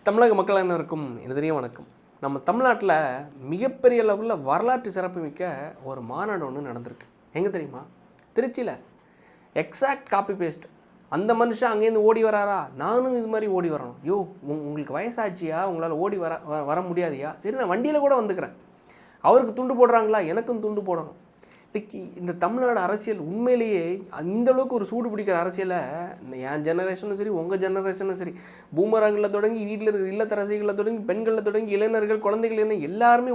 தமிழக மக்கள் அனைவருக்கும் எனதரிய வணக்கம். நம்ம தமிழ்நாட்டில் மிகப்பெரிய லெவலில் வரலாற்று சிறப்புமிக்க ஒரு மாநாடு ஒன்று நடந்திருக்கு. எங்கே தெரியுமா? திருச்சியில். Exact copy paste. அந்த மனுஷன் அங்கேருந்து ஓடி வராரா, நானும் இது மாதிரி ஓடி வரணும். யோ, உங்களுக்கு வயசாச்சியா, உங்களால் ஓடி வர முடியாதியா? சரி, நான் வண்டியில் கூட வந்துக்கிறேன். அவருக்கு துண்டு போடுறாங்களா, எனக்கும் துண்டு போடணும். இன்றைக்கி இந்த தமிழ்நாடு அரசியல் உண்மையிலேயே அந்தளவுக்கு ஒரு சூடு பிடிக்கிற அரசியலை என் ஜெனரேஷனும் சரி, உங்கள் ஜெனரேஷனும் சரி, பூமராங்களில் தொடங்கி வீட்டில் இருக்கிற இல்லத்தரசிகளில் தொடங்கி பெண்களில் தொடங்கி இளைஞர்கள் குழந்தைகள் என்ன எல்லாருமே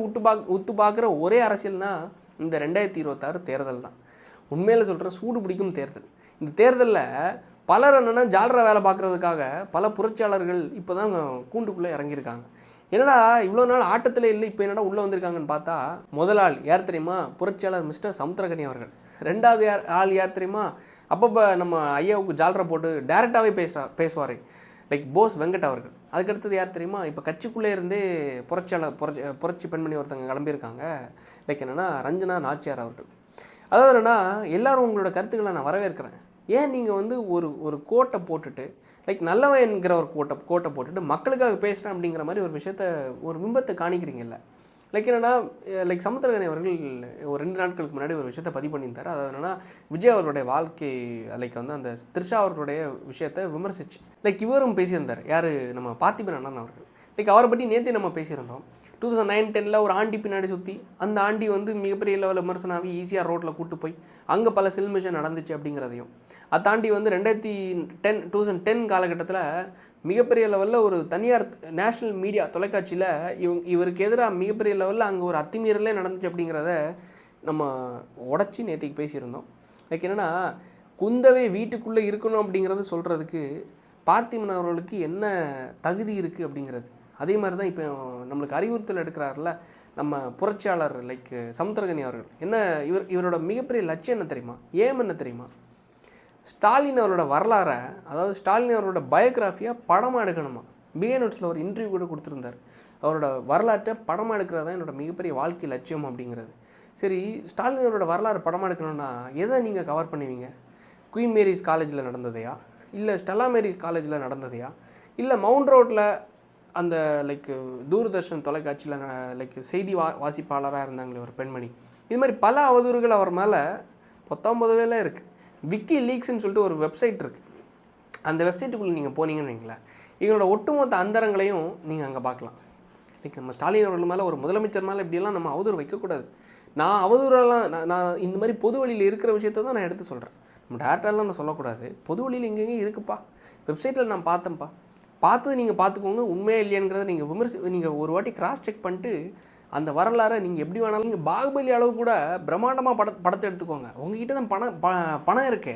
உத்து பார்க்குற ஒரே அரசியல்னால் இந்த 2026 தேர்தல் தான். உண்மையில் சொல்கிறேன், சூடு பிடிக்கும் தேர்தல். இந்த தேர்தலில் பலர் என்னென்னா ஜாலரா வேலை பார்க்குறதுக்காக பல புரட்சியாளர்கள் இப்போ தான் கூண்டுக்குள்ளே இறங்கியிருக்காங்க. என்னடா இவ்வளோ நாள் ஆட்டத்தில் இல்லை, இப்போ என்னடா உள்ளே வந்திருக்காங்கன்னு பார்த்தா, முதல் ஆள் யார் தெரியுமா? புரட்சியாளர் மிஸ்டர் சமுத்திரகனி அவர்கள். ரெண்டாவது ஆள் யார் தெரியுமா? அப்பப்போ நம்ம ஐயாவுக்கு ஜாலரா போட்டு டேரெக்டாகவே பேசுவார், லைக் போஸ் வெங்கட் அவர்கள். அதுக்கடுத்தது யார் தெரியுமா? இப்போ கட்சிக்குள்ளே இருந்தே புரட்சி பெண்மணி ஒருத்தங்க கிளம்பியிருக்காங்க, லைக் என்னென்னா ரஞ்சனா நாச்சியார் அவர்கள். அதாவது என்னென்னா, எல்லோரும் உங்களோட கருத்துக்களை நான் வரவேற்கிறேன். ஏன் நீங்கள் ஒரு கோட்டை போட்டுட்டு, லைக் நல்லவன் என்கிற ஒரு கோட்டை போட்டுட்டு மக்களுக்காக பேசுகிறேன் அப்படிங்கிற மாதிரி ஒரு விஷயத்த, ஒரு பிம்பத்தை காணிக்கிறீங்கல்ல. லைக் என்னென்னா, லைக் சமுத்திரகனி அவர்கள் ஒரு 2 நாட்களுக்கு முன்னாடி ஒரு விஷயத்தை பதிவு பண்ணியிருந்தார். அது என்னென்னா, விஜய் அவர்களுடைய வாழ்க்கை, லைக் அந்த த்ரிஷா அவர்களுடைய விஷயத்தை விமர்சிச்சு லைக் இவரும் பேசியிருந்தார். யார்? நம்ம பார்த்திபன் அண்ணன் அவர்கள். லைக் அவரை பற்றி நேற்று நம்ம பேசியிருந்தோம். 2009-10 ஒரு ஆண்டி பின்னாடி சுற்றி, அந்த ஆண்டி மிகப்பெரிய லெவலில் விமர்சனாகி ஈஸியாக ரோட்டில் கூட்டு போய் அங்கே பல சில்மிஷன் நடந்துச்சு அப்படிங்கிறதையும், அதை தாண்டி 2010 காலகட்டத்தில் மிகப்பெரிய லெவலில் ஒரு தனியார் நேஷ்னல் மீடியா தொலைக்காட்சியில் இவருக்கு எதிராக மிகப்பெரிய லெவலில் அங்கே ஒரு அத்துமீறலே நடந்துச்சு அப்படிங்கிறத நம்ம உடச்சி நேற்றுக்கு பேசியிருந்தோம். லைக் என்னென்னா, குந்தவை வீட்டுக்குள்ளே இருக்கணும் அப்படிங்கிறது சொல்கிறதுக்கு பார்த்திபன் அவர்களுக்கு என்ன தகுதி இருக்குது அப்படிங்கிறது. அதே மாதிரி தான் இப்போ நம்மளுக்கு அறிவுறுத்தல் எடுக்கிறார்ல நம்ம புரட்சியாளர் லைக் சமுத்திரகனி அவர்கள். என்ன இவரோட மிகப்பெரிய லட்சியம் என்ன தெரியுமா? ஏம் என்ன தெரியுமா? ஸ்டாலின் அவரோட வரலாறை, அதாவது ஸ்டாலின் அவரோட பயோகிராஃபியாக படமாக எடுக்கணுமா. பிஏ-நோட்ஸில் ஒரு இன்டர்வியூ கூட கொடுத்துருந்தார். அவரோட வரலாற்றை படமாக எடுக்கிறது தான் என்னோட மிகப்பெரிய வாழ்க்கை லட்சியம் அப்படிங்கிறது. சரி, ஸ்டாலின் அவரோட வரலாறு படமாக எடுக்கணும்னா எதை நீங்கள் கவர் பண்ணுவீங்க? குயின் மேரிஸ் காலேஜில் நடந்ததையா, இல்லை ஸ்டெல்லா மேரிஸ் காலேஜில் நடந்ததையா, இல்லை மவுண்ட் ரோட்டில் அந்த லைக் தூர்தர்ஷன் தொலைக்காட்சியில் லைக் செய்தி வாசிப்பாளராக இருந்தாங்களே ஒரு பெண்மணி. இது மாதிரி பல அவதூறுகள் அவர் மேலே 19 இருக்குது. விக்கி லீக்ஸ்ன்னு சொல்லிட்டு ஒரு வெப்சைட் இருக்குது. அந்த வெப்சைட்டுக்குள்ளே நீங்கள் போனீங்கன்னு வைங்களேன், எங்களோட ஒட்டுமொத்த அந்தரங்களையும் நீங்கள் அங்கே பார்க்கலாம். லைக் நம்ம ஸ்டாலின் அவர்கள் மேலே, ஒரு முதலமைச்சர் மேலே இப்படியெல்லாம் நம்ம அவதூறு வைக்கக்கூடாது. நான் அவதூறெல்லாம் நான் இந்த மாதிரி பொது வழியில் இருக்கிற விஷயத்த தான் நான் எடுத்து சொல்கிறேன். நம்ம டேரக்டாலாம் நான் சொல்லக்கூடாது. பொது வழியில் எங்கெங்கே இருக்குப்பா, வெப்சைட்டில் நான் பார்த்தேன்ப்பா, பார்த்தது நீங்கள் பார்த்துக்கோங்க. உண்மையாக இல்லையாங்கிறத நீங்கள் ஒரு வாட்டி கிராஸ் செக் பண்ணிட்டு அந்த வரலாறை நீங்கள் எப்படி வேணாலும், நீங்கள் பாகுபலி அளவு கூட பிரம்மாண்டமாக படத்தை எடுத்துக்கோங்க. உங்ககிட்ட தான் பணம் இருக்கே,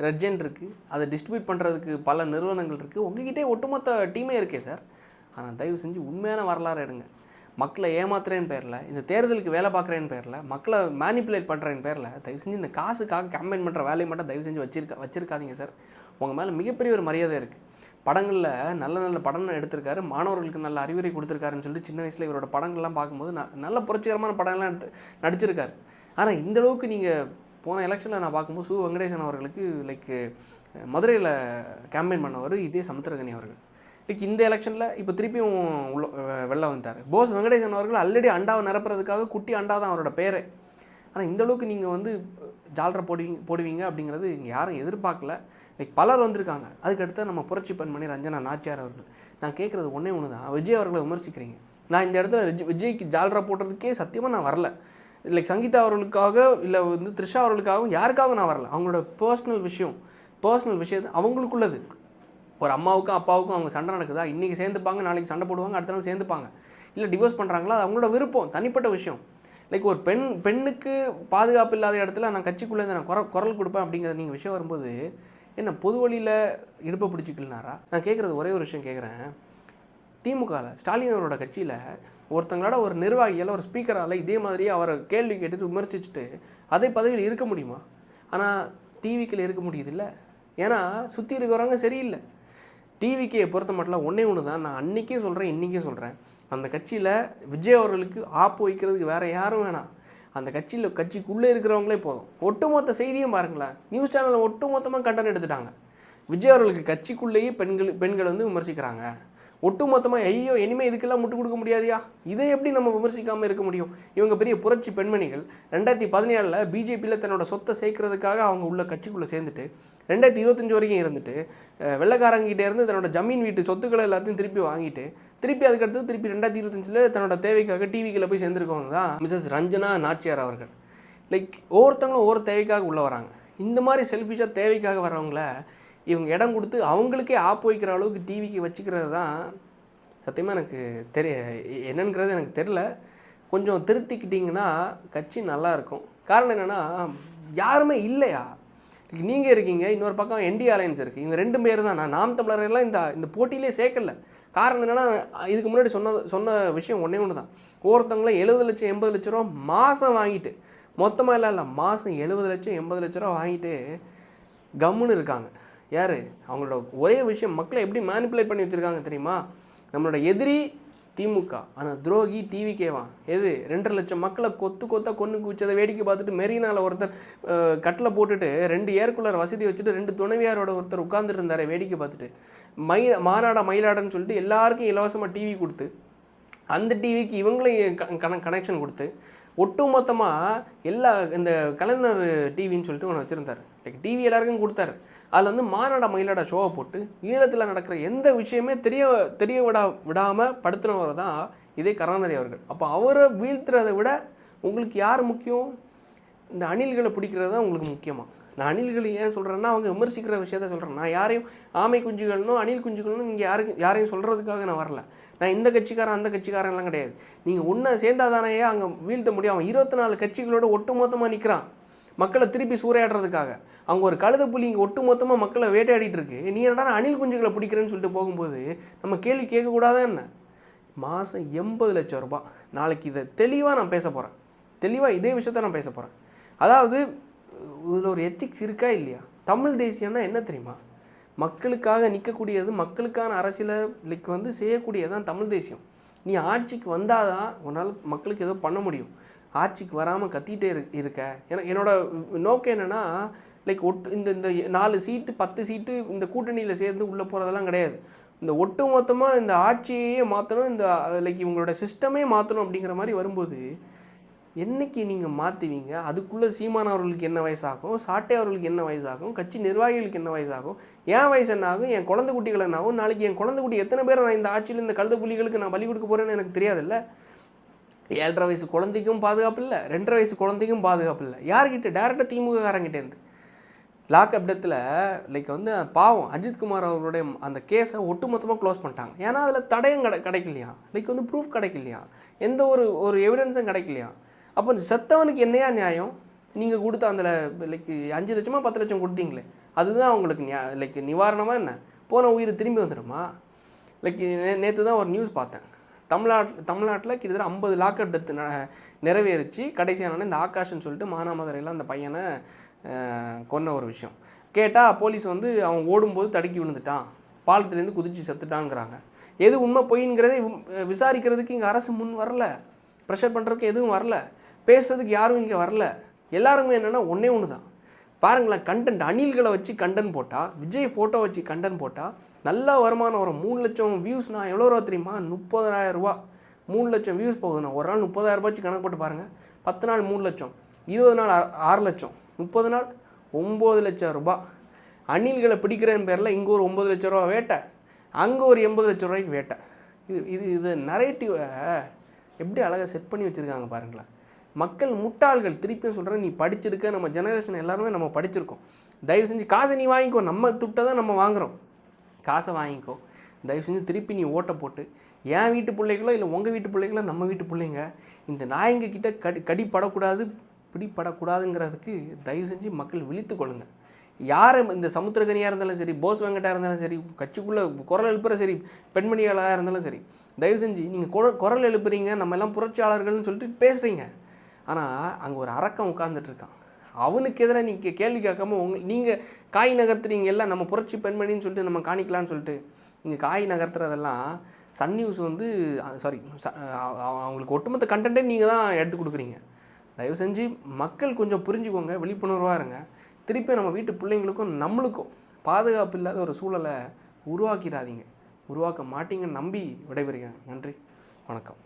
ரெட்ஜெண்ட் இருக்குது, அதை டிஸ்ட்ரிபியூட் பண்ணுறதுக்கு பல நிறுவனங்கள் இருக்குது, உங்ககிட்டே ஒட்டுமொத்த டீமே இருக்கே சார். ஆனால் தயவு செஞ்சு உண்மையான வரலாறு எடுங்க. மக்களை ஏமாத்துறேன்னு பேரில், இந்த தேர்தலுக்கு வேலை பார்க்குறேன்னு பேரில், மக்களை மேனிப்புலேட் பண்ணுறேன்னு பேரில் தயவு செஞ்சு இந்த காசுக்காக கேம்பெயின் பண்ணுற வேலையை மட்டும் தயவு செஞ்சு வச்சிருக்காதீங்க சார். உங்கள் மேலே மிகப்பெரிய ஒரு மரியாதை இருக்குது. படங்களில் நல்ல படம் எடுத்திருக்காரு, மாணவர்களுக்கு நல்ல அறிவுரை கொடுத்துருக்காருன்னு சொல்லிட்டு சின்ன வயசில் இவரோட படங்கள்லாம் பார்க்கும்போது நல்ல புரட்சிகரமான படங்கள்லாம் நடிச்சிருக்காரு. ஆனால் இந்தளவுக்கு நீங்கள் போன எலெக்ஷனில் நான் பார்க்கும்போது வெங்கடேசன் அவர்களுக்கு லைக் மதுரையில் கேம்பெயின் பண்ணவர் இதே சமுத்திரகனி அவர்கள். லைக் இந்த எலெக்ஷனில் இப்போ திருப்பியும் வெளில வந்தார். போஸ் வெங்கடேசன் அவர்கள் ஆல்ரெடி அண்டாவை நிரப்புறதுக்காக குட்டி அண்டா தான் அவரோட பேரே. ஆனால் இந்தளவுக்கு நீங்கள் ஜாலரா போடுவீங்க அப்படிங்கிறது இங்கே யாரும் எதிர்பார்க்கல. லைக் பலர் வந்திருக்காங்க. அதுக்கடுத்து நம்ம புரட்சி பெண்மணி ரஞ்சனா நாச்சியார் அவர்கள். நான் கேட்குறது ஒன்றே ஒன்று தான், விஜய் அவர்களை விமர்சிக்கிறீங்க. நான் இந்த இடத்துல விஜய்க்கு ஜாலரா போடுறதுக்கே சத்தியமாக நான் வரல. லைக் சங்கீதா அவர்களுக்காக, இல்லை த்ரிஷா அவர்களுக்காகவும் யாருக்காகவும் நான் வரல. அவங்களோட பர்சனல் விஷயத்தை அவங்களுக்குள்ளது. ஒரு அம்மாவுக்கும் அப்பாவுக்கும் அவங்க சண்டை நடக்குதா, இன்றைக்கி சேர்ந்துப்பாங்க, நாளைக்கு சண்டை போடுவாங்க, அடுத்த நாள் சேர்ந்துப்பாங்க, இல்லை டிவோர்ஸ் பண்ணுறாங்களா, அது அவங்களோட விருப்பம், தனிப்பட்ட விஷயம். லைக் ஒரு பெண்ணுக்கு பாதுகாப்பு இல்லாத இடத்துல நான் கட்சிக்குள்ளே நான் குரல் கொடுப்பேன் அப்படிங்கிற நீங்கள் விஷயம் வரும்போது என்ன பொது வழியில் இடுப்பை பிடிச்சிக்கலனாரா? நான் கேட்குறது ஒரே ஒரு விஷயம் கேட்குறேன். திமுகவில் ஸ்டாலின் அவரோட கட்சியில் ஒருத்தங்களோட ஒரு நிர்வாகியால், ஒரு ஸ்பீக்கரால் இதே மாதிரியே அவரை கேள்வி கேட்டுட்டு விமர்சிச்சுட்டு அதே பதவியில் இருக்க முடியுமா? ஆனால் டிவிக்கில் இருக்க முடியுது இல்லை. ஏன்னா சுற்றி இருக்கிறவங்க சரியில்லை. டிவிக்கே பொறுத்த மட்டும் ஒன்று தான் நான் அன்றைக்கே சொல்கிறேன், இன்றைக்கே சொல்கிறேன். அந்த கட்சியில் விஜய் அவர்களுக்கு ஆப்பு வைக்கிறதுக்கு வேறு யாரும் வேணாம். அந்த கட்சிக்குள்ளே இருக்கிறவங்களே போதும். ஒட்டுமொத்த செய்தியும் பாருங்களேன், நியூஸ் சேனலில் ஒட்டுமொத்தமாக கண்டென்ட் எடுத்துட்டாங்க. விஜய் அவர்களுக்கு கட்சிக்குள்ளேயே பெண்கள் விமர்சிக்கிறாங்க. ஒட்டுமொத்தமாக ஐயோ இனிமேல் இதுக்கெல்லாம் முட்டு கொடுக்க முடியாதியா, இதை எப்படி நம்ம விமர்சிக்காமல் இருக்க முடியும்? இவங்க பெரிய புரட்சி பெண்மணிகள் 2017 பிஜேபியில் தன்னோட சொத்தை சேர்க்கறதுக்காக அவங்க உள்ள கட்சிக்குள்ளே சேர்ந்துட்டு 2025 வரைக்கும் இருந்துட்டு வெள்ளைக்காரங்கிட்டே இருந்து தன்னோட ஜமீன் வீட்டு சொத்துக்களை எல்லாத்தையும் திருப்பி வாங்கிட்டு திருப்பி அதுக்கடுத்து திருப்பி 2025 தன்னோட தேவைக்காக டிவிக்கில் போய் சேர்ந்துருக்கவங்க தான் மிஸ்ஸஸ் ரஞ்சனா நாச்சியார் அவர்கள். லைக் ஒவ்வொருத்தவங்களும் ஒவ்வொரு தேவைக்காக உள்ளே வராங்க. இந்த மாதிரி செல்ஃபிஷாக தேவைக்காக வர்றவங்கள இவங்க இடம் கொடுத்து அவங்களுக்கே ஆப்பு வைக்கிற அளவுக்கு டிவிக்கு வச்சுக்கிறது தான் சத்தியமாக எனக்கு என்னங்கிறது எனக்கு தெரில. கொஞ்சம் திருத்திக்கிட்டிங்கன்னா கட்சி நல்லாயிருக்கும். காரணம் என்னென்னா யாருமே இல்லையா, நீங்கள் இருக்கீங்க, இன்னொரு பக்கம் என்டி அலையன்ஸ் இருக்குது, இவங்க 2 பேர் தான். நாம் தமிழரெல்லாம் இந்த போட்டியிலே சேர்க்கல. காரணம் என்னென்னா இதுக்கு முன்னாடி சொன்ன விஷயம் ஒன்று தான். ஒவ்வொருத்தவங்களும் 70 லட்சம் 80 லட்ச ரூபா மாதம் வாங்கிட்டு, மொத்தமாக இல்லை மாதம் 70 லட்சம் 80 லட்ச ரூபா வாங்கிட்டு கம்முன்னு இருக்காங்க. யார்? அவங்களோட ஒரே விஷயம் மக்களை எப்படி மேனிப்புலேட் பண்ணி வச்சுருக்காங்க தெரியுமா? நம்மளோட எதிரி திமுக, ஆனால் துரோகி டிவிக்கேவான். எது? 2.5 லட்சம் மக்களை கொத்தாக கொன்று குவிச்சதை வேடிக்கை பார்த்துட்டு மெரினாவில் ஒருத்தர் கட்டில் போட்டுட்டு 2 ஏர் கூலர் வசதி வச்சுட்டு 2 துணைவியாரோட ஒருத்தர் உட்காந்துட்டு இருந்தார் வேடிக்கை பார்த்துட்டு. மாநாடா மயிலாடன்னு சொல்லிட்டு எல்லாருக்கும் இலவசமாக டிவி கொடுத்து அந்த டிவிக்கு இவங்களையும் கனெக்ஷன் கொடுத்து ஒட்டுமொத்தமாக எல்லா இந்த கலைஞர் டிவின்னு சொல்லிட்டு ஒன்று வச்சுருந்தார். லைக் டிவி எல்லாருக்கும் கொடுத்தாரு. அதில் மாநாடா மயிலாடா ஷோவை போட்டு ஈழத்தில் நடக்கிற எந்த விஷயமே தெரிய விடாமல் படுத்தினவர் தான் இதே கருணாநிதி அவர்கள். அப்போ அவரை வீழ்த்துறதை விட உங்களுக்கு யார் முக்கியம்? இந்த அணில்களை பிடிக்கிறது தான் உங்களுக்கு முக்கியமாக. நான் அணில்கள் ஏன் சொல்கிறேன்னா அவங்க விமர்சிக்கிற விஷயத்த சொல்கிறேன். நான் யாரையும் ஆமை குஞ்சுகள்னும் அணில் குஞ்சுகள்னும் நீங்கள் யாரையும் சொல்கிறதுக்காக நான் வரல. நான் இந்த கட்சிக்காரன் அந்த கட்சிக்காரன்லாம் கிடையாது. நீங்கள் ஒன்றா சேர்ந்தாதானே அங்கே வீழ்த்த முடியும். அவன் 24 கட்சிகளோட ஒட்டுமொத்தமாக நிற்கிறான் மக்களை திருப்பி சூறையாடுறதுக்காக. அவங்க ஒரு கழுத புலி இங்கே ஒட்டுமொத்தமாக மக்களை வேட்டையாடிட்டு இருக்கு. நீ என்னடா அணில் குஞ்சுகளை பிடிக்கிறேன்னு சொல்லிட்டு போகும்போது நம்ம கேள்வி கேட்கக்கூடாதா என்ன? மாதம் 80 லட்சம் ரூபாய். நாளைக்கு இதை தெளிவாக நான் பேச போகிறேன். தெளிவாக இதே விஷயத்த நான் பேச போகிறேன். அதாவது இதில் ஒரு எத்திக்ஸ் இருக்கா இல்லையா? தமிழ் தேசியம்னா என்ன தெரியுமா? மக்களுக்காக நிற்கக்கூடியது, மக்களுக்கான அரசியலை செய்யக்கூடியதான் தமிழ் தேசியம். நீ ஆட்சிக்கு வந்தால் தான் உன்னால் மக்களுக்கு ஏதோ பண்ண முடியும். ஆட்சிக்கு வராமல் கத்திகிட்டே இருக்க. என்னோட நோக்கம் என்னென்னா இந்த 4 சீட்டு 10 சீட்டு இந்த கூட்டணியில் சேர்ந்து உள்ளே போகிறதெல்லாம் கிடையாது. இந்த ஒட்டு மொத்தமாக இந்த ஆட்சியையே மாற்றணும், இந்த இவங்களோட சிஸ்டமே மாற்றணும் அப்படிங்கிற மாதிரி வரும்போது என்றைக்கு நீங்கள் மாற்றுவீங்க? அதுக்குள்ளே சீமான் அவர்களுக்கு என்ன வயசாகும், சாட்டை அவர்களுக்கு என்ன வயசாகும், கட்சி நிர்வாகிகளுக்கு என்ன வயசாகும், என் வயசு என்ன ஆகும், என் குழந்தை குட்டிகள் என்ன ஆகும், நாளைக்கு என் குழந்தை குட்டி எத்தனை பேர் நான் இந்த ஆட்சியில் இந்த கழுத புலிகளுக்கு நான் பலி கொடுக்க போகிறேன்னு எனக்கு தெரியாதுல்ல. 7.5 வயசு குழந்தைக்கும் பாதுகாப்பு இல்லை, 2.5 வயசு குழந்தைக்கும் பாதுகாப்பு இல்லை. யார்கிட்ட? டேரெக்டாக திமுககாரங்கிட்டேருந்து. லாக்அப் டெத்தில் பாவம் அஜித்குமார் அவர்களுடைய அந்த கேஸை ஒட்டுமொத்தமாக க்ளோஸ் பண்ணிட்டாங்க. ஏன்னா அதில் தடயம் கிடைக்கலையா, ப்ரூஃப் கிடைக்கலையா, எந்த ஒரு எவிடன்ஸும் கிடைக்கலையா. அப்போ செத்தவனுக்கு என்னையா நியாயம்? நீங்கள் கொடுத்த அந்த 5 லட்சமா 10 லட்சம் கொடுத்தீங்களே அதுதான் அவங்களுக்கு நிவாரணமாக என்ன? போன உயிர் திரும்பி வந்துடுமா? நேற்று தான் ஒரு நியூஸ் பார்த்தேன். தமிழ்நாட்டில் கிட்டத்தட்ட 50 லாக்அப் டெத்து நிறைவேறிச்சு. கடைசியான இந்த ஆகாஷ்ன்னு சொல்லிட்டு மானாமதுரையில் அந்த பையனை கொன்ன ஒரு விஷயம் கேட்டால் போலீஸ் அவன் ஓடும்போது தடுக்கி விழுந்துட்டான், பாலத்துலேருந்து குதிச்சு செத்துட்டாங்கிறாங்க. எது உண்மை பொய்ங்கிறதே விசாரிக்கிறதுக்கு இங்கே அரசு முன் வரல, ப்ரெஷர் பண்ணுறதுக்கு எதுவும் வரல, பேசுகிறதுக்கு யாரும் இங்கே வரல. எல்லாருமே என்னென்னா ஒன்று தான் பாருங்களேன், கண்டென்ட் அணில்களை வச்சு கண்டென்ட் போட்டால், விஜய் ஃபோட்டோ வச்சு கண்டென்ட் போட்டால் நல்ல வருமானம் வரும். 3 லட்சம் வியூஸ்னா எவ்வளோ ரூபா தெரியுமா? 30,000 ரூபா. 3 லட்சம் வியூஸ் போகுதுண்ணா. ஒரு நாள் 30,000 ரூபாய் வச்சு கணக்கு போட்டு பாருங்கள். 10 நாள் 3 லட்சம், 20 நாள் 6 லட்சம், 30 நாள் 9 லட்சம் ரூபா. அணில்களை பிடிக்கிறேன்னு பேரில் இங்கே ஒரு 9 லட்ச ரூபா வேட்டை, அங்கே ஒரு 80 லட்ச ரூபாய்க்கு வேட்டை. இது நரேட்டிவை எப்படி அழகாக செட் பண்ணி வச்சுருக்காங்க பாருங்களேன். மக்கள் முட்டாள்கள். திருப்பியும் சொல்கிறேன், நீ படிச்சிருக்க, நம்ம ஜெனரேஷன் எல்லாருமே நம்ம படிச்சிருக்கோம். தயவு செஞ்சு காசை நீ வாங்கிக்கோ, நம்ம துட்டை தான் நம்ம வாங்குகிறோம், காசை வாங்கிக்கோ. தயவு செஞ்சு திருப்பி நீ ஓட்டை போட்டு என் வீட்டு பிள்ளைகளோ இல்லை உங்கள் வீட்டு பிள்ளைகளோ நம்ம வீட்டு பிள்ளைங்க இந்த நாயங்க கிட்ட கடிப்படக்கூடாது, பிடிப்படக்கூடாதுங்கிறதுக்கு தயவு செஞ்சு மக்கள் விழித்து கொள்ளுங்கள். யார் இந்த சமுத்திரகனியாக இருந்தாலும் சரி, போஸ் வெங்கட்டாக இருந்தாலும் சரி, கட்சிக்குள்ளே குரல் எழுப்புற சரி, பெண்மணிகளாக இருந்தாலும் சரி, தயவு செஞ்சு நீங்கள் குரல் எழுப்புறீங்க, நம்ம எல்லாம் புரட்சியாளர்கள்னு சொல்லிட்டு பேசுகிறீங்க. ஆனால் அங்கே ஒரு அரக்கம் உட்கார்ந்துட்டுருக்கான். அவனுக்கு எதிராக நீங்கள் கேள்வி கேட்காம நீங்கள் காய் நகர்த்துறீங்க. எல்லாம் நம்ம புரட்சி பெண்மணின்னு சொல்லிட்டு நம்ம காணிக்கலான்னு சொல்லிட்டு நீங்கள் காய் நகர்த்துறதெல்லாம் சன் நியூஸ் அவங்களுக்கு ஒட்டுமொத்த கண்டென்ட்டே நீங்கள் தான் எடுத்து கொடுக்குறீங்க. தயவு செஞ்சு மக்கள் கொஞ்சம் புரிஞ்சுக்கோங்க, விழிப்புணர்வாக இருங்க. திருப்பி நம்ம வீட்டு பிள்ளைங்களுக்கும் நம்மளுக்கும் பாதுகாப்பு இல்லாத ஒரு சூழலை உருவாக்கிடாதீங்க. உருவாக்க மாட்டீங்கன்னு நம்பி விடைபெறுகிறேன். நன்றி, வணக்கம்.